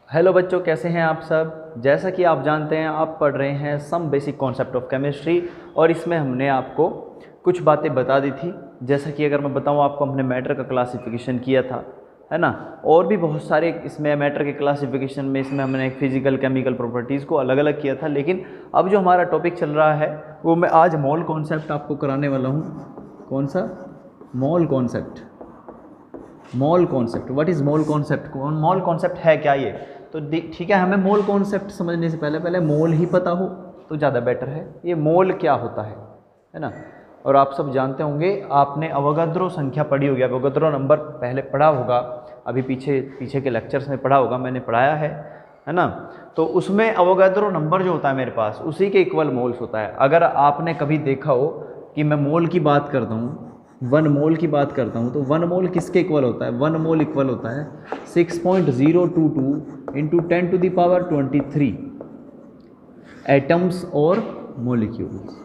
Hello बच्चों, कैसे हैं आप सब। जैसा कि आप जानते हैं, आप पढ़ रहे हैं some basic concept of chemistry और इसमें हमने आपको कुछ बातें बता दी थी। जैसा कि अगर मैं बताऊं आपको, हमने मैटर का क्लासिफिकेशन किया था, है ना। और भी बहुत सारे इसमें मैटर के क्लासिफिकेशन में इसमें हमने फिजिकल केमिकल प्रॉपर्टीज़ को अलग अलग किया था। लेकिन अब जो हमारा टॉपिक चल रहा है वो मैं आज मोल कॉन्सेप्ट आपको कराने वाला हूँ। कौन सा? Mole concept. Mole concept, what is mole concept? Mole concept है क्या ये? तो ठीक है, हमें मोल कॉन्सेप्ट समझने से पहले पहले मोल ही पता हो तो ज़्यादा बेटर है। ये मोल क्या होता है ना। और आप सब जानते होंगे, आपने अवोगाद्रो संख्या पढ़ी होगी, अवोगाद्रो नंबर पहले पढ़ा होगा, अभी पीछे के लेक्चर्स में पढ़ा होगा, मैंने पढ़ाया है ना। तो उसमें अवोगाद्रो नंबर जो होता है मेरे पास, उसी के इक्वल मोल्स होता है। अगर आपने कभी देखा हो कि मैं मोल की बात करता हूँ, 1 मोल की बात करता हूँ, तो 1 मोल किसके इक्वल होता है? 1 मोल इक्वल होता है 6.022 इंटू 10⁻23 एटम्स और मोलिक्यूल्स।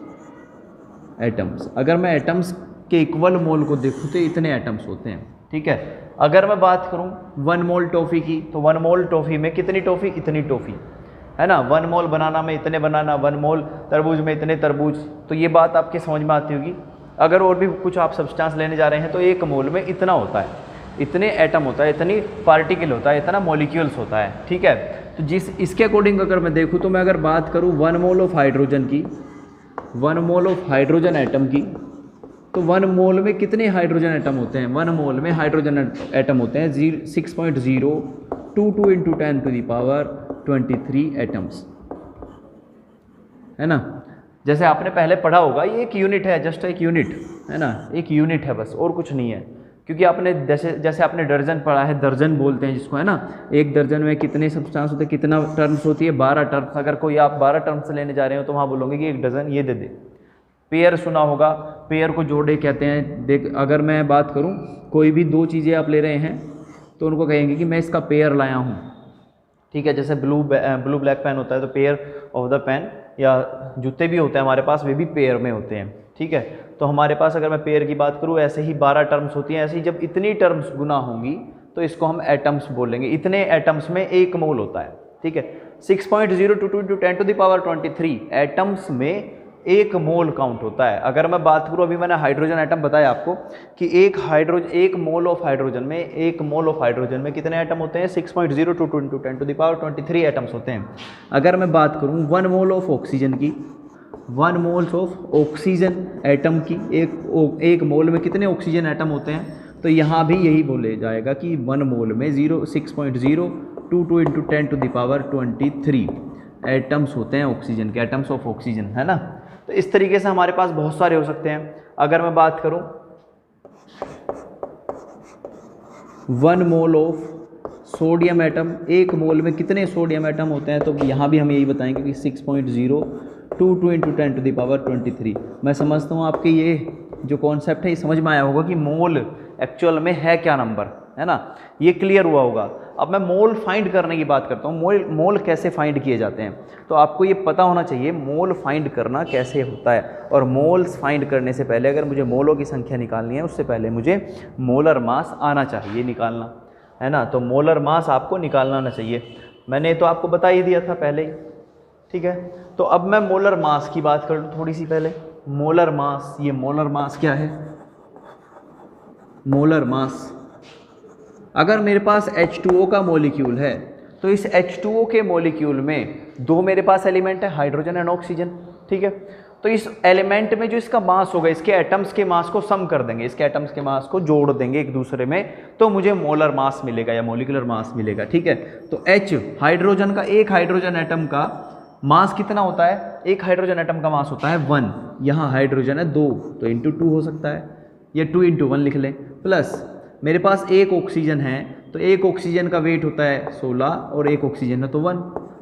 एटम्स, अगर मैं एटम्स के इक्वल मोल को देखूँ तो इतने एटम्स होते हैं, ठीक है। अगर मैं बात करूँ 1 मोल टॉफ़ी की, तो 1 मोल टॉफ़ी में कितनी टॉफ़ी? इतनी टॉफ़ी, है ना। 1 मोल बनाना में इतने बनाना, 1 मोल तरबूज में इतने तरबूज। तो ये बात आपके समझ में आती होगी। अगर और भी कुछ आप सब्सटेंस लेने जा रहे हैं तो 1 मोल में इतना होता है, इतने एटम होता है, इतनी पार्टिकल होता है, इतना मॉलिक्यूल्स होता है, ठीक है। तो इसके अकॉर्डिंग अगर मैं देखूँ तो मैं अगर बात करूँ 1 मोल ऑफ हाइड्रोजन की, 1 मोल ऑफ हाइड्रोजन एटम की, तो 1 मोल में कितने हाइड्रोजन एटम होते हैं? 1 मोल में हाइड्रोजन एटम होते हैं 6.022 इंटू 10⁻23 एटम्स, है ना। जैसे आपने पहले पढ़ा होगा, ये एक यूनिट है, जस्ट एक यूनिट, है ना, एक यूनिट है बस, और कुछ नहीं है। क्योंकि आपने जैसे आपने दर्जन पढ़ा है, दर्जन बोलते हैं जिसको, है ना। एक दर्जन में कितने सब्सटेंस होते हैं, कितना टर्म्स होती है? 12 टर्म्स। अगर कोई आप 12 टर्म्स लेने जा रहे हो तो वहाँ बोलोगे कि 1 डजन ये दे दे। पेयर सुना होगा, पेयर को जोड़े कहते हैं। देख, अगर मैं बात करूँ, कोई भी 2 चीज़ें आप ले रहे हैं तो उनको कहेंगे कि मैं इसका पेयर लाया हूँ, ठीक है। जैसे ब्लू ब्लैक पेन होता है तो पेयर ऑफ द पेन, या जूते भी होते हैं हमारे पास, वे भी पेयर में होते हैं, ठीक है। तो हमारे पास अगर मैं पेयर की बात करूँ, ऐसे ही 12 टर्म्स होती हैं। ऐसे ही जब इतनी टर्म्स गुना होंगी तो इसको हम एटम्स बोलेंगे। इतने एटम्स में 1 मोल होता है, ठीक है। 6.022 इंटू 10⁻23 एटम्स में 1 मोल काउंट होता है। अगर मैं बात करूँ, अभी मैंने हाइड्रोजन एटम बताया आपको कि एक मोल ऑफ हाइड्रोजन में कितने एटम होते हैं? 6.022 इंटू 10⁻23 एटम्स होते हैं। अगर मैं बात करूँ 1 मोल ऑफ ऑक्सीजन की, 1 मोल्स ऑफ ऑक्सीजन एटम की, एक मोल में कितने ऑक्सीजन एटम होते हैं? तो यहाँ भी यही बोले जाएगा कि 1 मोल में 6.022 इंटू 10⁻23 एटम्स होते हैं ऑक्सीजन के, एटम्स ऑफ ऑक्सीजन, है ना। तो इस तरीके से हमारे पास बहुत सारे हो सकते हैं। अगर मैं बात करूं 1 मोल ऑफ सोडियम एटम, 1 मोल में कितने सोडियम एटम होते हैं? तो यहाँ भी हम यही बताएंगे कि 6.022 इंटू 10⁻23। मैं समझता हूँ आपके ये जो कॉन्सेप्ट है ये समझ में आया होगा कि मोल एक्चुअल में है क्या नंबर, है ना। ये क्लियर हुआ होगा। अब मैं मोल फाइंड करने की बात करता हूँ। मोल कैसे फाइंड किए जाते हैं, तो आपको ये पता होना चाहिए मोल फाइंड करना कैसे होता है। और मोल्स फाइंड करने से पहले, अगर मुझे मोलों की संख्या निकालनी है, उससे पहले मुझे मोलर मास आना चाहिए निकालना, है ना। तो मोलर मास आपको निकालना आना चाहिए। मैंने तो आपको बता ही दिया था पहले ही, ठीक है। तो अब मैं मोलर मास की बात कर लूँ थोड़ी सी पहले। मोलर मास, ये मोलर मास क्या है? मोलर मास, अगर मेरे पास H2O का मॉलिक्यूल है तो इस H2O के मॉलिक्यूल में 2 मेरे पास एलिमेंट है, हाइड्रोजन एंड ऑक्सीजन, ठीक है। तो इस एलिमेंट में जो इसका मास होगा, इसके एटम्स के मास को सम कर देंगे, इसके एटम्स के मास को जोड़ देंगे एक दूसरे में, तो मुझे मोलर मास मिलेगा या मॉलिक्यूलर मास मिलेगा, ठीक है। तो H हाइड्रोजन का, एक हाइड्रोजन एटम का मास कितना होता है? एक हाइड्रोजन एटम का मास होता है 1। यहाँ हाइड्रोजन है 2, तो इंटू 2 हो सकता है, या 2 इंटू 1 लिख लें। प्लस मेरे पास एक ऑक्सीजन है, तो एक ऑक्सीजन का वेट होता है 16 और एक ऑक्सीजन है तो 1।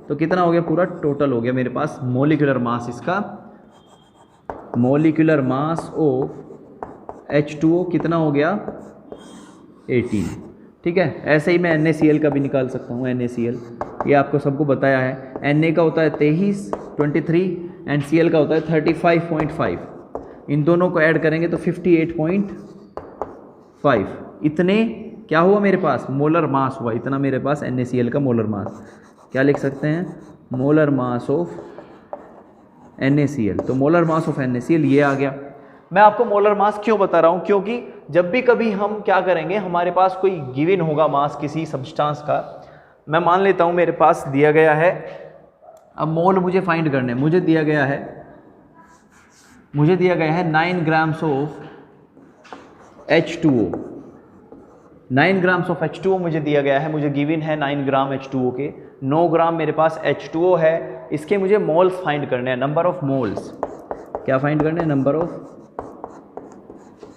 तो कितना हो गया? पूरा टोटल हो गया मेरे पास मॉलिक्यूलर मास। इसका मॉलिक्यूलर मास ऑफ H2O कितना हो गया? 18, ठीक है। ऐसे ही मैं NaCl का भी निकाल सकता हूँ। NaCl ये आपको सबको बताया है। Na का होता है 23 एंड Cl का होता है 35.5। इन दोनों को ऐड करेंगे तो 58.5। इतने क्या हुआ मेरे पास, मोलर मास हुआ, इतना मेरे पास NaCl का मोलर मास। क्या लिख सकते हैं, मोलर मास ऑफ NaCl। तो मोलर मास ऑफ NaCl ये आ गया। मैं आपको मोलर मास क्यों बता रहा हूँ, क्योंकि जब भी कभी हम क्या करेंगे, हमारे पास कोई गिवन होगा मास किसी सब्सटेंस का, मैं मान लेता हूँ मेरे पास दिया गया है, अब मोल मुझे फाइंड करने, मुझे दिया गया है 9 grams of H2O, 9 grams of H2O मुझे दिया गया है, मुझे गिवन है 9 ग्राम H2O के, 9 ग्राम मेरे पास H2O है, इसके मुझे मोल्स फाइंड करने हैं, नंबर ऑफ मोल्स। क्या फाइंड करने हैं, नंबर ऑफ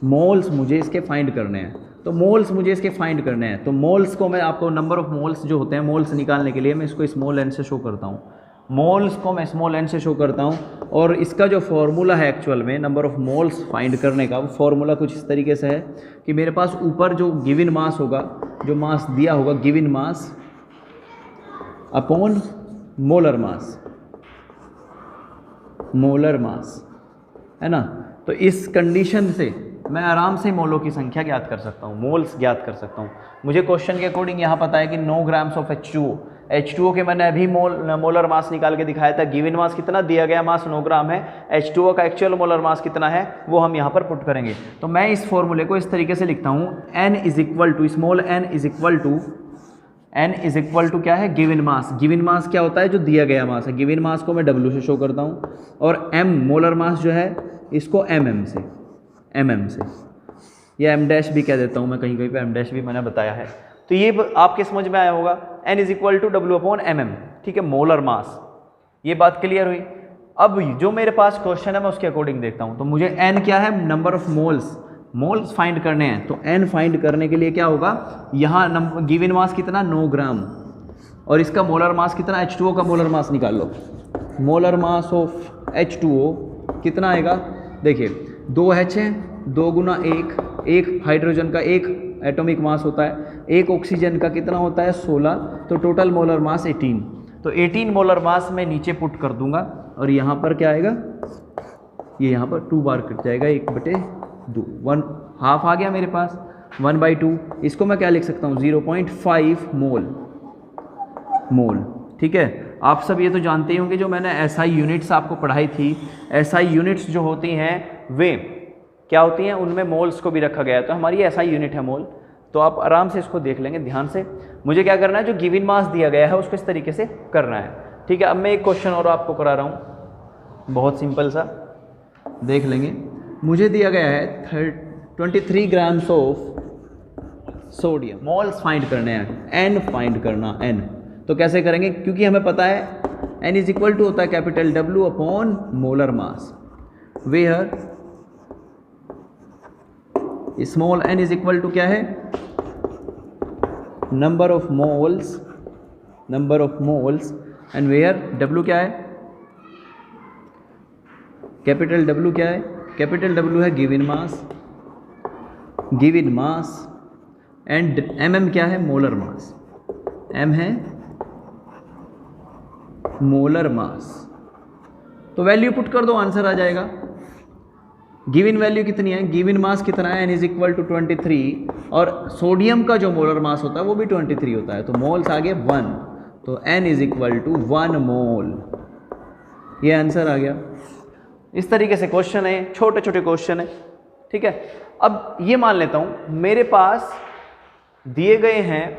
मोल्स मुझे इसके फाइंड करने हैं। तो मोल्स मुझे इसके फाइंड करने हैं, तो मोल्स को मैं आपको, नंबर ऑफ मोल्स जो होते हैं, मोल्स निकालने के लिए मैं इसको स्मॉल n से शो करता हूँ, मोल्स को मैं स्मॉल n से शो करता हूँ। और इसका जो फॉर्मूला है एक्चुअल में नंबर ऑफ मोल्स फाइंड करने का, वो फॉर्मूला कुछ इस तरीके से है कि मेरे पास ऊपर जो गिवन मास होगा, जो मास दिया होगा, गिवन मास अपॉन मोलर मास, मोलर मास है ना। तो इस कंडीशन से मैं आराम से मोलों की संख्या ज्ञात कर सकता हूँ, मोल्स ज्ञात कर सकता हूँ। मुझे क्वेश्चन के अकॉर्डिंग यहाँ पता है कि 9 ग्राम्स ऑफ H2O के मैंने अभी मोलर मास निकाल के दिखाया था, गिवन मास कितना दिया गया, मास 9 ग्राम है, H2O का एक्चुअल मोलर मास कितना है वो हम यहाँ पर पुट करेंगे। तो मैं इस फॉर्मूले को इस तरीके से लिखता हूँ, n is equal to, small n is equal to क्या है, गिवन मास। गिवन मास क्या होता है, जो दिया गया मास है, गिवन मास को मैं W से शो करता हूँ, और m मोलर मास जो है इसको mm से, या m डैश भी कह देता हूँ मैं, कहीं कहीं पे m डैश भी मैंने बताया है। तो ये आपके समझ में आया होगा, n is equal to W upon mm, ठीक है, मोलर मास। ये बात क्लियर हुई। अब जो मेरे पास क्वेश्चन है मैं उसके अकॉर्डिंग देखता हूँ। तो मुझे n क्या है, नंबर ऑफ मोल्स फाइंड करने हैं। तो n फाइंड करने के लिए क्या होगा, यहाँ गिवन मास कितना 9 ग्राम, और इसका मोलर मास कितना, H2O का मोलर मास निकाल लो। मोलर मास ऑफ H2O कितना आएगा, देखिए 2 H है, 2 गुना 1 हाइड्रोजन का 1 एटॉमिक मास होता है, 1 ऑक्सीजन का कितना होता है 16, तो टोटल मोलर मास 18। तो 18 मोलर मास मैं नीचे पुट कर दूंगा, और यहाँ पर क्या आएगा, ये यहाँ पर 2 बार कट जाएगा, 1/2, 1 हाफ आ गया मेरे पास, 1/2। इसको मैं क्या लिख सकता हूँ, 0.5 मोल, ठीक है। आप सब ये तो जानते ही होंगे, जो मैंने SI यूनिट्स आपको पढ़ाई थी, SI यूनिट्स जो होती हैं वे क्या होती हैं, उनमें मोल्स को भी रखा गया है। तो हमारी SI यूनिट है मोल, तो आप आराम से इसको देख लेंगे ध्यान से। मुझे क्या करना है, जो गिवन मास दिया गया है उसको इस तरीके से करना है, ठीक है। अब मैं एक क्वेश्चन और आपको करा रहा हूँ, बहुत सिंपल सा, देख लेंगे। मुझे दिया गया है 23 grams of sodium, moles find करने हैं, n फाइंड करना, n। तो कैसे करेंगे, क्योंकि हमें पता है n इज इक्वल टू होता है capital W upon molar mass, where small n is equal to क्या है, number of moles, and where W क्या है, कैपिटल W क्या है, कैपिटल W है गिवन मास, एंड mm क्या है, मोलर मास, m है मोलर मास। तो वैल्यू पुट कर दो, आंसर आ जाएगा। गिवन वैल्यू कितनी है, गिवन मास कितना है, n इज इक्वल टू 23, और सोडियम का जो मोलर मास होता है वो भी 23 होता है, तो मोल्स आ गए 1, तो n इज इक्वल टू 1 मोल, ये आंसर आ गया। इस तरीके से क्वेश्चन है, छोटे छोटे क्वेश्चन है, ठीक है। अब ये मान लेता हूं मेरे पास दिए गए हैं,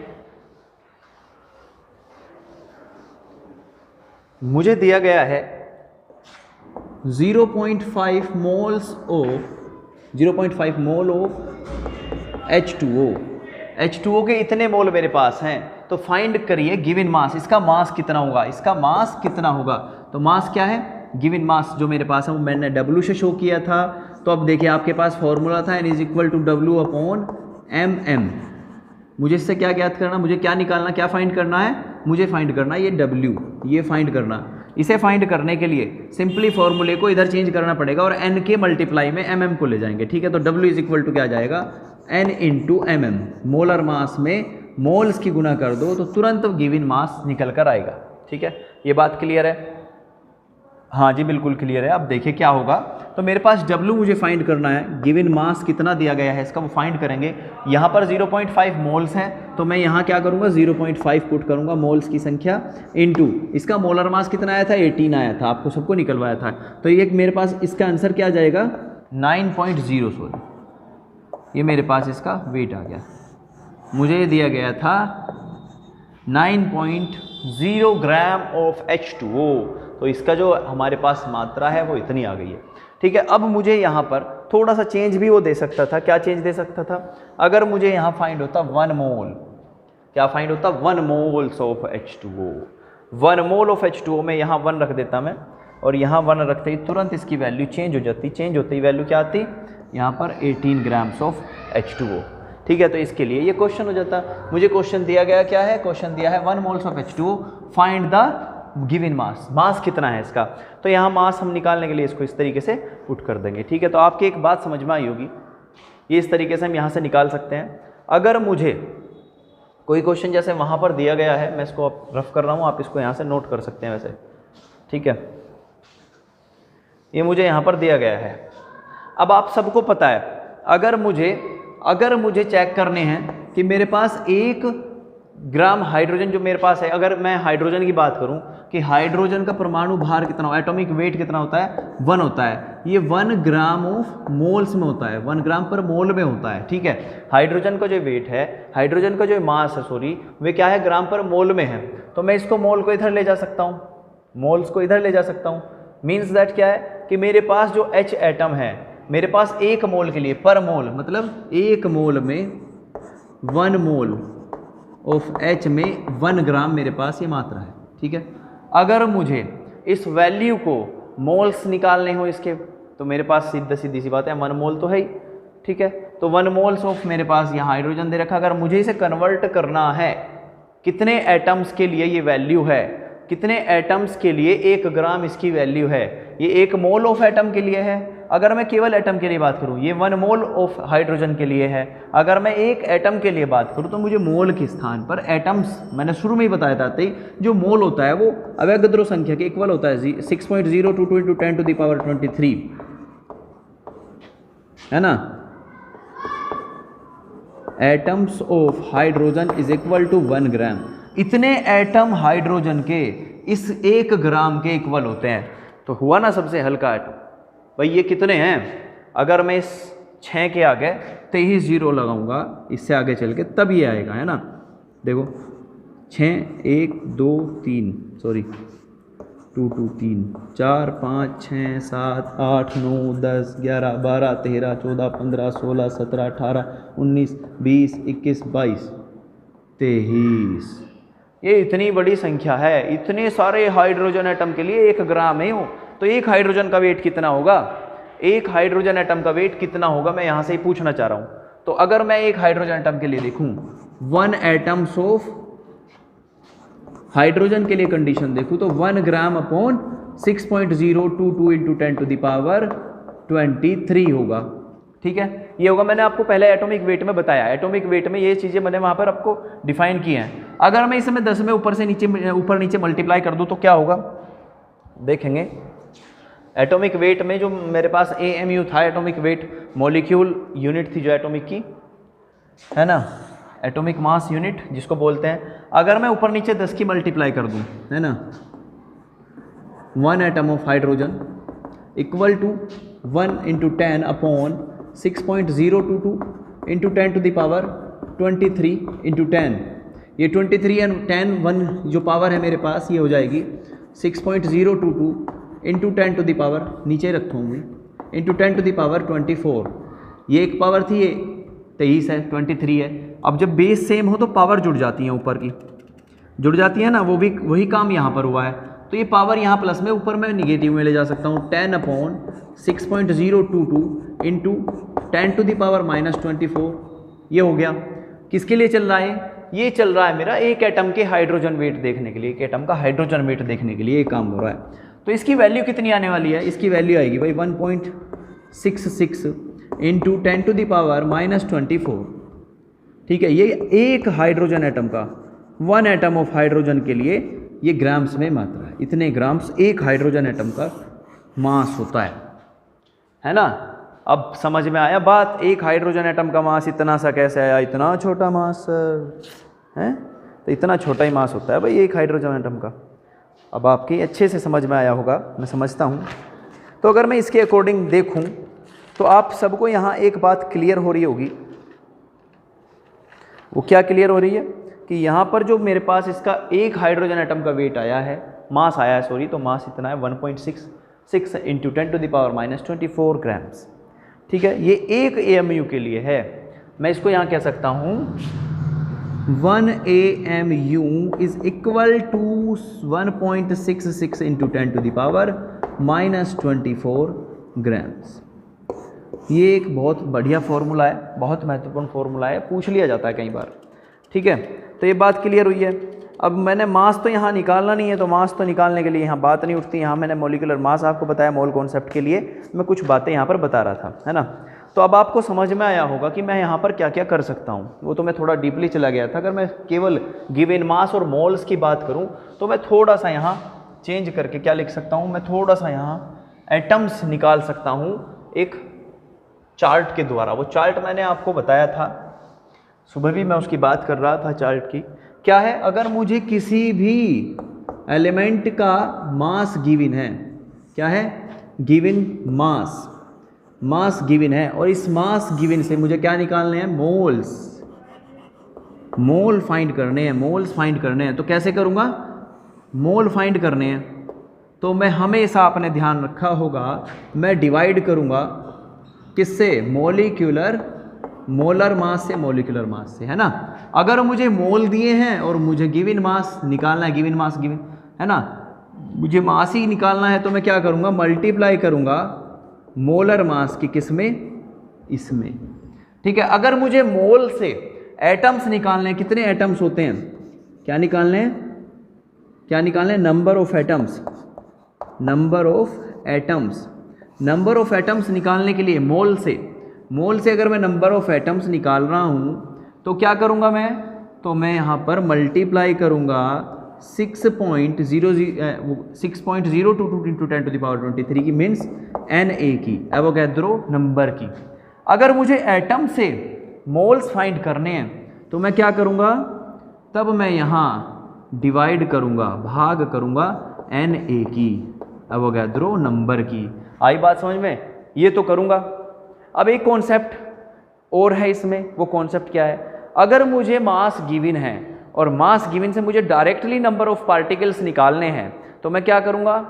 मुझे दिया गया है 0.5 मोल ऑफ H2O के इतने मोल मेरे पास हैं। तो फाइंड करिए गिवन मास, इसका मास कितना होगा, इसका मास कितना होगा। तो मास क्या है, गिवन मास जो मेरे पास है वो मैंने W से शो किया था। तो अब देखिए आपके पास फॉर्मूला था n is equal to W upon mm। मुझे इससे क्या ज्ञात करना, मुझे क्या निकालना, क्या फाइंड करना है, मुझे फाइंड करना है ये W, ये फाइंड करना। इसे फाइंड करने के लिए सिंपली फॉर्मूले को इधर चेंज करना पड़ेगा और n के मल्टीप्लाई में mm को ले जाएंगे, ठीक है। तो W इज इक्वल टू क्या आ जाएगा, n into mm। Molar mass में मोल्स की गुना कर दो तो तुरंत गिवन मास निकल कर आएगा, ठीक है। ये बात क्लियर है, हाँ जी बिल्कुल क्लियर है। अब देखिए क्या होगा, तो मेरे पास W मुझे फाइंड करना है, गिवन मास कितना दिया गया है इसका वो फाइंड करेंगे। यहाँ पर 0.5 मोल्स है, तो मैं यहाँ क्या करूँगा 0.5 पुट करूँगा मोल्स की संख्या इनटू इसका मोलर मास कितना आया था 18 आया था, आपको सबको निकलवाया था। तो ये मेरे पास इसका आंसर क्या आ जाएगा 9.0 सॉरी, ये मेरे पास इसका वेट आ गया, मुझे दिया गया था 9.0 ग्राम ऑफ H2O। तो इसका जो हमारे पास मात्रा है वो इतनी आ गई है। ठीक है, अब मुझे यहाँ पर थोड़ा सा चेंज भी वो दे सकता था। क्या चेंज दे सकता था? अगर मुझे यहाँ फाइंड होता 1 मोल, क्या फाइंड होता 1 moles of H2O, 1 mole of H2O में यहाँ 1 रख देता मैं, और यहाँ 1 रखते ही तुरंत इसकी वैल्यू चेंज हो जाती। चेंज होते ही वैल्यू क्या आती यहाँ पर 18 ग्राम्स ऑफ H2O। ठीक है, तो इसके लिए ये क्वेश्चन हो जाता। मुझे क्वेश्चन दिया गया क्या है, क्वेश्चन दिया है 1 moles of H2O, find the given mass, mass कितना है इसका। तो यहाँ मास हम निकालने के लिए इसको इस तरीके से पुट कर देंगे। ठीक है, तो आपकी एक बात समझ में आई होगी, ये इस तरीके से हम यहाँ से निकाल सकते हैं। अगर मुझे कोई क्वेश्चन जैसे वहाँ पर दिया गया है, मैं इसको रफ कर रहा हूँ, आप इसको यहाँ से नोट कर सकते हैं वैसे। ठीक है, ये मुझे यहाँ पर दिया गया है। अब आप सबको पता है, अगर मुझे चेक करने हैं कि मेरे पास 1 ग्राम हाइड्रोजन जो मेरे पास है, अगर मैं हाइड्रोजन की बात करूं कि हाइड्रोजन का परमाणु भार कितना हो, एटॉमिक वेट कितना होता है 1 होता है, ये 1 ग्राम ऑफ मोल्स में होता है, 1 ग्राम पर मोल में होता है। ठीक है, हाइड्रोजन का जो वेट है, हाइड्रोजन का जो मास है सॉरी, वे क्या है ग्राम पर मोल में है। तो मैं इसको मोल को इधर ले जा सकता हूँ, मोल्स को इधर ले जा सकता हूँ। मीन्स दैट क्या है कि मेरे पास जो H एटम है, मेरे पास 1 मोल के लिए पर मोल मतलब 1 मोल में 1 मोल ऑफ H में 1 ग्राम मेरे पास ये मात्रा है। ठीक है, अगर मुझे इस वैल्यू को मोल्स निकालने हो इसके, तो मेरे पास सीधी सी बात है 1 मोल तो है ही। ठीक है, तो 1 मोल्स ऑफ मेरे पास यहाँ हाइड्रोजन दे रखा। अगर मुझे इसे कन्वर्ट करना है, कितने एटम्स के लिए ये वैल्यू है, कितने एटम्स के लिए 1 ग्राम इसकी वैल्यू है, ये 1 मोल ऑफ एटम के लिए है। अगर मैं केवल एटम के लिए बात करूं, ये 1 मोल ऑफ हाइड्रोजन के लिए है। अगर मैं एक एटम के लिए बात करूं, तो मुझे मोल के स्थान पर एटम्स, मैंने शुरू में ही बताया था, जो मोल होता है वो अवोगाद्रो संख्या के इक्वल होता है 6.022 × 10⁻23, है ना। Atoms of hydrogen is equal to 1 gram. इतने एटम हाइड्रोजन के इस 1 ग्राम के इक्वल होते हैं। तो हुआ ना सबसे हल्का एटम। भाई ये कितने हैं, अगर मैं इस 6 के आगे 23 जीरो लगाऊंगा, इससे आगे चल के तब ये आएगा, है ना। देखो 6 1 2 3 सॉरी 2 2 3 4 5 6 7 8 9 10 11 12 13 14 15 16 17 18 19 20 21 22 23। ये इतनी बड़ी संख्या है, इतने सारे हाइड्रोजन एटम के लिए 1 ग्राम है हो। तो एक हाइड्रोजन का वेट कितना होगा, एक हाइड्रोजन एटम का वेट कितना होगा, मैं यहाँ से ही पूछना चाह रहा हूँ। तो अगर मैं एक हाइड्रोजन एटम के लिए देखूँ, 1 एटम्स ऑफ हाइड्रोजन के लिए कंडीशन देखूँ, तो 1 ग्राम अपॉन 6.022 × 10⁻23 होगा। ठीक है, ये होगा। मैंने आपको पहले एटॉमिक वेट में बताया, एटॉमिक वेट में ये चीज़ें मैंने वहाँ पर आपको डिफाइन की हैं। अगर मैं इसे मैं 10 में ऊपर नीचे मल्टीप्लाई कर दूँ तो क्या होगा, देखेंगे। एटॉमिक वेट में जो मेरे पास AMU था, एटॉमिक वेट मॉलिक्यूल यूनिट थी जो एटॉमिक की, है ना, एटॉमिक मास यूनिट जिसको बोलते हैं। अगर मैं ऊपर नीचे 10 की मल्टीप्लाई कर दूं, है ना, 1 atom of hydrogen equal to 1 × 10 upon 6.022 × 10⁻23 × 10। ये 23 और 10 1 जो पावर है मेरे पास, ये हो जाएगी 6.022 × 10⁻, नीचे रखूँगी, × 10⁻24। ये एक पावर थी, ये 23 है, 23 है। अब जब बेस सेम हो तो पावर जुड़ जाती है, ऊपर की जुड़ जाती है ना, वो भी वही काम यहाँ पर हुआ है। तो ये पावर यहाँ प्लस में, ऊपर मैं निगेटिव में ले जा सकता हूँ। 10/6.022 × 10⁻⁻24 ये हो गया। किसके लिए चल रहा है, ये चल रहा है मेरा एक एटम के हाइड्रोजन वेट देखने के लिए, एक एटम का हाइड्रोजन वेट देखने के लिए ये काम हो रहा है। तो इसकी वैल्यू कितनी आने वाली है, इसकी वैल्यू आएगी भाई 1.66 × 10⁻⁻24। ठीक है, ये एक हाइड्रोजन एटम का, 1 एटम ऑफ हाइड्रोजन के लिए ये ग्राम्स में मात्रा है। इतने ग्राम्स एक हाइड्रोजन एटम का मास होता है। है ना। अब समझ में आया बात, एक हाइड्रोजन एटम का मास इतना सा कैसे आया, इतना छोटा मास है, तो इतना छोटा ही मास होता है भाई एक हाइड्रोजन एटम का। अब आपकी अच्छे से समझ में आया होगा, मैं समझता हूँ। तो अगर मैं इसके अकॉर्डिंग देखूँ तो आप सबको यहाँ एक बात क्लियर हो रही होगी। वो क्या क्लियर हो रही है कि यहाँ पर जो मेरे पास इसका एक हाइड्रोजन एटम का वेट आया है, मास आया है सॉरी, तो मास इतना है 1.66 इंटू 10⁻⁻24 ग्राम्स। ठीक है, ये एक AMU के लिए है। मैं इसको यहाँ कह सकता हूँ 1 AMU is equal to 1.66 into 10⁻⁻24 grams. ये एक बहुत बढ़िया फॉर्मूला है, बहुत महत्वपूर्ण फॉर्मूला है, पूछ लिया जाता है कई बार। ठीक है, तो ये बात क्लियर हुई है। अब मैंने मास तो यहाँ निकालना नहीं है, तो मास तो निकालने के लिए यहाँ बात नहीं उठती। यहाँ मैंने मॉलिक्यूलर मास आपको बताया, मोल कॉन्सेप्ट के लिए मैं कुछ बातें यहाँ पर बता रहा था, है ना। तो अब आपको समझ में आया होगा कि मैं यहाँ पर क्या क्या कर सकता हूँ। वो तो मैं थोड़ा डीपली चला गया था। अगर मैं केवल गिवन मास और मोल्स की बात करूँ तो मैं थोड़ा सा यहाँ चेंज करके क्या लिख सकता हूँ, मैं थोड़ा सा यहाँ एटम्स निकाल सकता हूँ एक चार्ट के द्वारा। वो चार्ट मैंने आपको बताया था, सुबह भी मैं उसकी बात कर रहा था चार्ट की। क्या है, अगर मुझे किसी भी एलिमेंट का मास गिवन है, क्या है, गिवन मास गिवन है, और इस मास गिवन से मुझे क्या निकालने हैं, मोल फाइंड करने हैं, मोल्स फाइंड करने हैं। तो कैसे करूँगा, मोल फाइंड करने हैं तो मैं हमेशा आपने ध्यान रखा होगा, मैं डिवाइड करूँगा किससे, मोलर मास से मॉलिक्यूलर मास से, है ना। अगर मुझे मोल दिए हैं और मुझे गिवन मास निकालना है, गिवन मास गिवन, है ना, मुझे मास ही निकालना है, तो मैं क्या करूँगा, मल्टीप्लाई करूँगा मोलर मास की किसमें, इसमें। ठीक है, अगर मुझे मोल से एटम्स निकालने हैं, कितने एटम्स होते हैं, क्या निकालने हैं, नंबर ऑफ एटम्स निकालने के लिए मोल से अगर मैं नंबर ऑफ एटम्स निकाल रहा हूँ तो क्या करूँगा मैं, तो मैं यहाँ पर मल्टीप्लाई करूँगा 6.022 इंटू 10⁻23 की, मीन्स Na की, एवोगैड्रो नंबर की। अगर मुझे एटम से मोल्स फाइंड करने हैं तो मैं क्या करूँगा, तब मैं यहाँ डिवाइड करूँगा, भाग करूँगा Na की, एवोगैड्रो नंबर की। आई बात समझ में, ये तो करूँगा। अब एक कॉन्सेप्ट और है इसमें, वो कॉन्सेप्ट क्या है, अगर मुझे मास गिवन है और मास गिवन से मुझे डायरेक्टली नंबर ऑफ पार्टिकल्स निकालने हैं, तो मैं क्या करूँगा,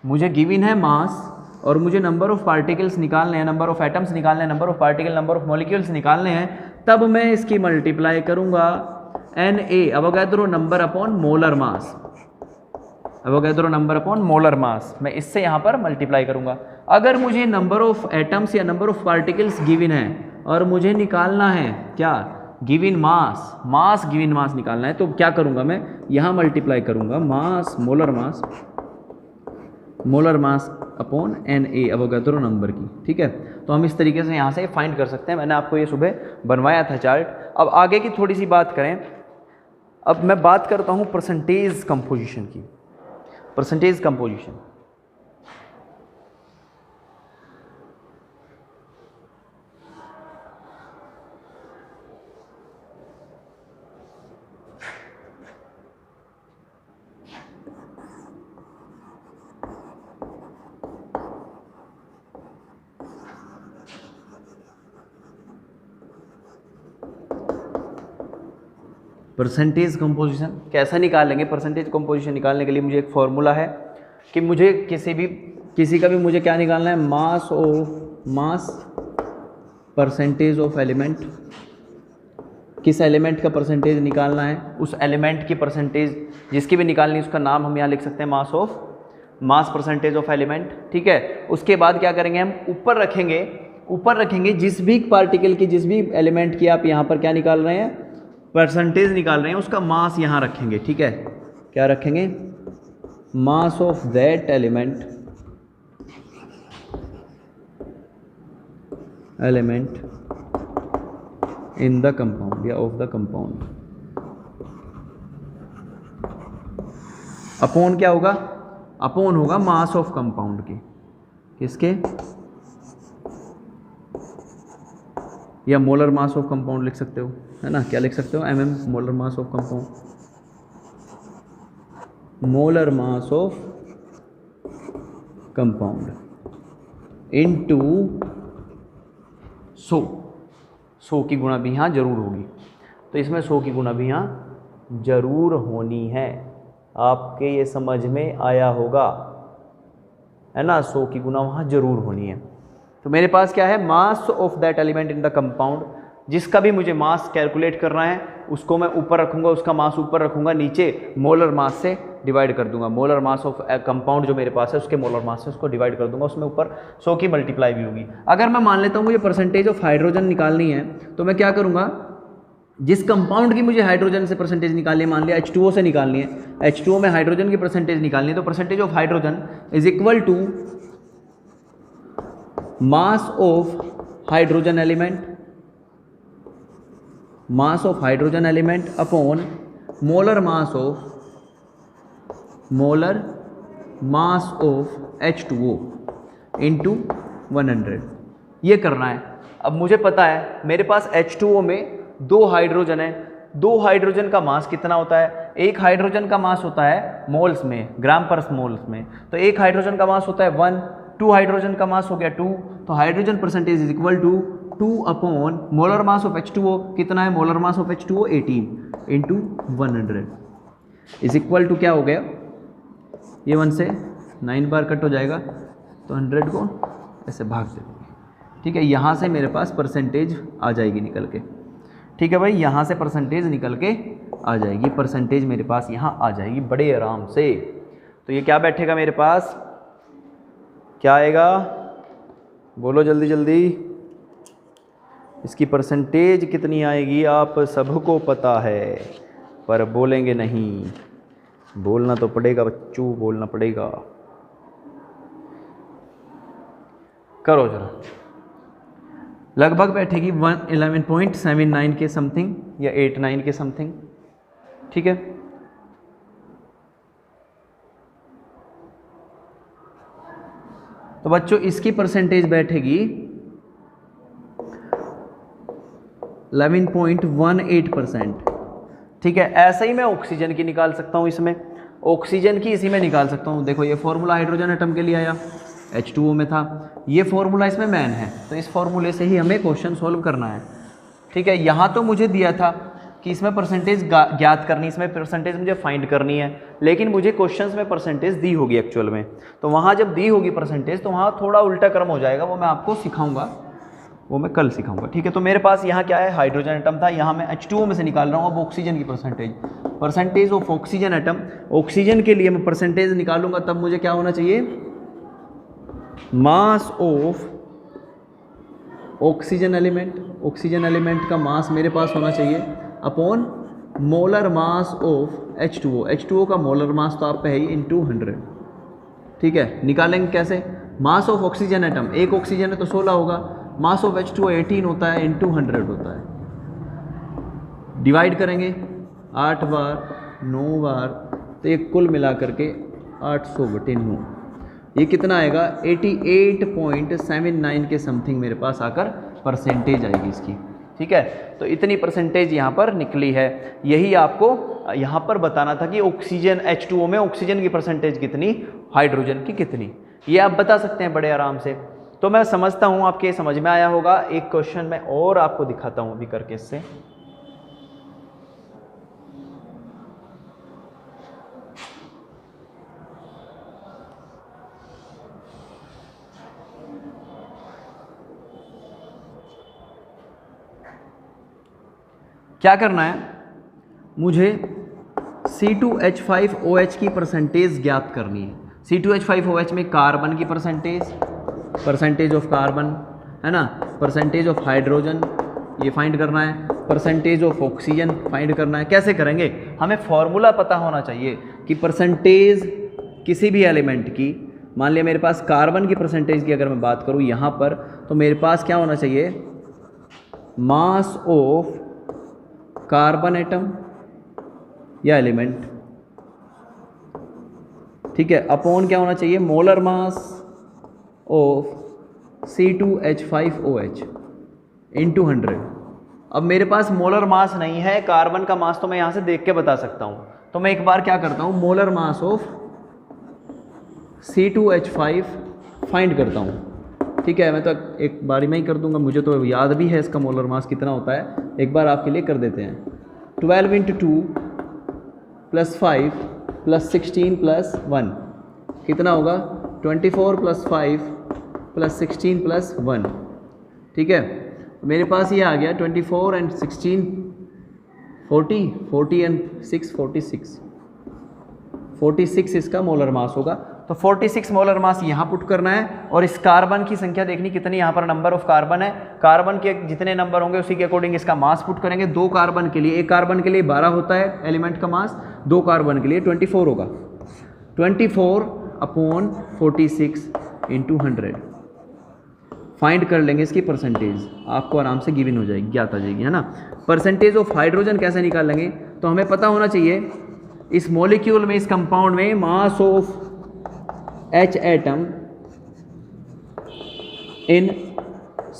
मुझे गिवन है मास और मुझे नंबर ऑफ पार्टिकल्स निकालने हैं, नंबर ऑफ एटम्स निकालने हैं, number of particle, number of molecules निकालने हैं, तब मैं इसकी मल्टीप्लाई करूँगा Na, Avogadro number upon molar मास, एवोगैड्रो नंबर अपॉन मोलर मास, मैं इससे यहाँ पर मल्टीप्लाई करूँगा। अगर मुझे नंबर ऑफ एटम्स या नंबर ऑफ पार्टिकल्स गिवन है और मुझे निकालना है क्या, गिवन गिवन मास निकालना है, तो क्या करूँगा, मैं यहाँ मल्टीप्लाई करूँगा molar mass upon Na, Avogadro number की। ठीक है, तो हम इस तरीके से यहाँ से फाइंड कर सकते हैं। मैंने आपको ये सुबह बनवाया था चार्ट। अब आगे की थोड़ी सी बात करें। अब मैं बात करता हूँ परसेंटेज कंपोजिशन की, परसेंटेज कंपोजिशन। परसेंटेज कंपोजिशन कैसा निकालेंगे, परसेंटेज कंपोजिशन निकालने के लिए मुझे एक फॉर्मूला है कि मुझे किसी का भी मुझे क्या निकालना है, मास परसेंटेज ऑफ एलिमेंट, किस एलिमेंट का परसेंटेज निकालना है, उस एलिमेंट की परसेंटेज जिसकी भी निकालनी है उसका नाम हम यहाँ लिख सकते हैं मास परसेंटेज ऑफ एलिमेंट। ठीक है, उसके बाद क्या करेंगे, हम ऊपर रखेंगे जिस भी पार्टिकल की, जिस भी एलिमेंट की आप यहाँ पर क्या निकाल रहे हैं, परसेंटेज निकाल रहे हैं, उसका मास यहाँ रखेंगे। ठीक है, क्या रखेंगे, mass of that element in the compound या ऑफ द कंपाउंड। अपॉन क्या होगा, अपॉन होगा मास ऑफ कंपाउंड की, किसके, या मोलर मास ऑफ कंपाउंड लिख सकते हो, है ना, क्या लिख सकते हो, mm molar mass of compound, molar mass of compound into 100 की गुणा भी यहाँ जरूर होगी, तो इसमें 100 की गुणा भी यहाँ जरूर होनी है। आपके ये समझ में आया होगा, है ना, 100 की गुणा वहाँ जरूर होनी है। तो मेरे पास क्या है, mass of that element in the compound, जिसका भी मुझे मास कैलकुलेट करना है उसको मैं ऊपर रखूंगा, उसका मास ऊपर रखूंगा, नीचे मोलर मास से डिवाइड कर दूंगा। मोलर मास ऑफ कंपाउंड जो मेरे पास है उसके मोलर मास से उसको डिवाइड कर दूंगा, उसमें ऊपर 100 की मल्टीप्लाई भी होगी। अगर मैं मान लेता हूँ मुझे परसेंटेज ऑफ हाइड्रोजन निकालनी है, तो मैं क्या करूँगा, जिस कंपाउंड की मुझे हाइड्रोजन से परसेंटेज निकालनी है, मान लिया H2O से निकालनी है, H2O में हाइड्रोजन की परसेंटेज निकालनी है, तो percentage of hydrogen is equal to mass of hydrogen element, mass of hydrogen element upon molar mass of H2O into 100, ये करना है। अब मुझे पता है मेरे पास H2O में 2 हाइड्रोजन है, 2 हाइड्रोजन का मास कितना होता है, एक हाइड्रोजन का मास होता है मोल्स में, ग्राम पर मोल्स में, तो एक हाइड्रोजन का मास होता है 1, 2 हाइड्रोजन का मास हो गया 2, तो hydrogen percentage is equal to 2 upon molar mass of H2O कितना है, molar mass of H2O 18 into 100 is equal to क्या हो गया, ये 1 से 9 बार कट हो जाएगा, तो 100 को ऐसे भाग देंगे, ठीक है। यहाँ से मेरे पास परसेंटेज आ जाएगी निकल के, ठीक है भाई, यहाँ से परसेंटेज निकल के आ जाएगी, परसेंटेज मेरे पास यहाँ आ जाएगी बड़े आराम से। तो ये क्या बैठेगा मेरे पास, क्या आएगा, बोलो जल्दी जल्दी, इसकी परसेंटेज कितनी आएगी आप सबको पता है, पर बोलेंगे नहीं, बोलना तो पड़ेगा बच्चों, बोलना पड़ेगा, करो जरा। लगभग बैठेगी 11.79 के समथिंग या 89 के समथिंग, ठीक है। तो बच्चों इसकी परसेंटेज बैठेगी 11.18%, ठीक है। ऐसे ही मैं ऑक्सीजन की निकाल सकता हूँ, इसमें ऑक्सीजन की इसी में निकाल सकता हूँ। देखो ये फॉर्मूला हाइड्रोजन एटम के लिए आया, H2O में था, ये फॉर्मूला इसमें मैन है, तो इस फॉर्मूले से ही हमें क्वेश्चन सॉल्व करना है, ठीक है। यहाँ तो मुझे दिया था कि इसमें परसेंटेज ज्ञात करनी, इसमें परसेंटेज मुझे फाइंड करनी है, लेकिन मुझे क्वेश्चंस में परसेंटेज दी होगी एक्चुअल में, तो वहाँ जब दी होगी परसेंटेज तो वहाँ थोड़ा उल्टा क्रम हो जाएगा, वो मैं आपको सिखाऊंगा, वो मैं कल सिखाऊंगा, ठीक है। तो मेरे पास यहाँ क्या है, हाइड्रोजन एटम था, यहाँ मैं H2O में से निकाल रहा हूँ अब ऑक्सीजन की percentage of oxygen atom. Oxygen के लिए मैं परसेंटेज निकालूंगा तब मुझे क्या होना चाहिए, मास ऑफ ऑक्सीजन एलिमेंट का मास मेरे पास होना चाहिए upon molar mass of H2O का मोलर मास तो आपका है ही इंटू 100, ठीक है। निकालेंगे कैसे, मास ऑफ ऑक्सीजन एटम, एक ऑक्सीजन है तो 16 होगा, मास ऑफ H2O 18 होता है इंटू 100 होता है, डिवाइड करेंगे 8 बार 9 बार, तो ये कुल मिला करके 800/9, ये कितना आएगा 88.79 के समथिंग मेरे पास आकर परसेंटेज आएगी इसकी, ठीक है। तो इतनी परसेंटेज यहाँ पर निकली है, यही आपको यहाँ पर बताना था कि ऑक्सीजन H2O में ऑक्सीजन की परसेंटेज कितनी, हाइड्रोजन की कितनी, ये आप बता सकते हैं बड़े आराम से। तो मैं समझता हूँ आपके समझ में आया होगा। एक क्वेश्चन मैं और आपको दिखाता हूँ अभी करके इससे, क्या करना है, मुझे C2H5OH की परसेंटेज ज्ञात करनी है। C2H5OH में कार्बन की परसेंटेज ऑफ कार्बन, है ना, परसेंटेज ऑफ हाइड्रोजन ये फाइंड करना है, परसेंटेज ऑफ ऑक्सीजन फाइंड करना है। कैसे करेंगे, हमें फॉर्मूला पता होना चाहिए कि परसेंटेज किसी भी एलिमेंट की, मान लिया मेरे पास कार्बन की परसेंटेज की अगर मैं बात करूँ यहाँ पर, तो मेरे पास क्या होना चाहिए, मास ऑफ कार्बन एटम या एलिमेंट, ठीक है, अपॉन क्या होना चाहिए, molar mass of C2H5OH into 100। अब मेरे पास मोलर मास नहीं है, कार्बन का मास तो मैं यहाँ से देख के बता सकता हूँ। तो मैं एक बार क्या करता हूँ, molar mass of C2H5 find करता हूँ। ठीक है, मैं तो एक बारी में ही कर दूंगा, मुझे तो याद भी है इसका मोलर मास कितना होता है, एक बार आपके लिए कर देते हैं। 12 × 2 + 5 + 16 + 1 कितना होगा, 24 + 5 + 16 + 1। ठीक है, मेरे पास ये आ गया 24 and 16 40, 40 and 6 46, 46 इसका मोलर मास होगा। तो 46 मोलर मास यहाँ पुट करना है, और इस कार्बन की संख्या देखनी कितनी, यहाँ पर नंबर ऑफ कार्बन है, कार्बन के जितने नंबर होंगे उसी के अकॉर्डिंग इसका मास पुट करेंगे। 2 कार्बन के लिए, एक कार्बन के लिए 12 होता है एलिमेंट का मास, 2 कार्बन के लिए 24 होगा। 24/46 × 100 फाइंड कर लेंगे इसकी परसेंटेज, आपको आराम से गिवन हो जाएगी, ज्ञात आ जाएगी, है ना। परसेंटेज ऑफ हाइड्रोजन कैसे निकाल लेंगे, तो हमें पता होना चाहिए इस मॉलिक्यूल में, इस कंपाउंड में mass of H atom in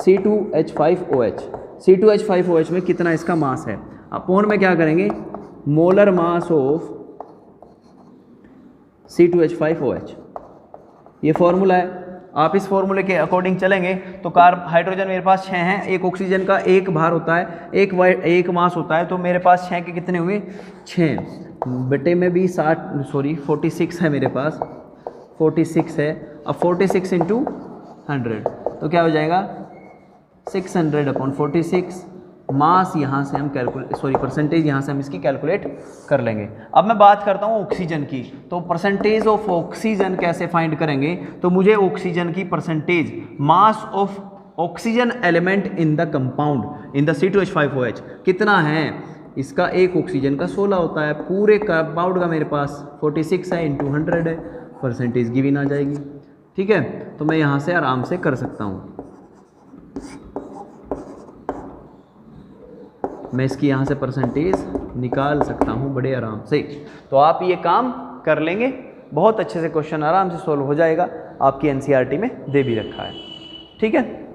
C2H5OH, C2H5OH में कितना इसका मास है, अपॉन में क्या करेंगे, मोलर मास ऑफ C2H5OH। ये फॉर्मूला है, आप इस फॉर्मूले के अकॉर्डिंग चलेंगे तो हाइड्रोजन मेरे पास 6 हैं, एक ऑक्सीजन का एक भार होता है, एक मास होता है, तो मेरे पास 6 के कितने हुए, 6 बटे में भी 46 है मेरे पास, 46 है। अब 46 × 100 तो क्या हो जाएगा, 600/46 मास यहाँ से हम परसेंटेज यहाँ से हम इसकी कैलकुलेट कर लेंगे। अब मैं बात करता हूँ ऑक्सीजन की, तो परसेंटेज ऑफ ऑक्सीजन कैसे फाइंड करेंगे, तो मुझे ऑक्सीजन की percentage, mass of oxygen element in the compound in the C2H5OH कितना है, इसका एक ऑक्सीजन का 16 होता है, पूरे कंपाउंड का मेरे पास 46 है, × 100 है, परसेंटेज गिवन आ जाएगी। ठीक है, तो मैं यहाँ से आराम से कर सकता हूँ, मैं इसकी यहाँ से परसेंटेज निकाल सकता हूँ बड़े आराम से। तो आप ये काम कर लेंगे, बहुत अच्छे से क्वेश्चन आराम से सॉल्व हो जाएगा, आपकी NCERT में दे भी रखा है। ठीक है।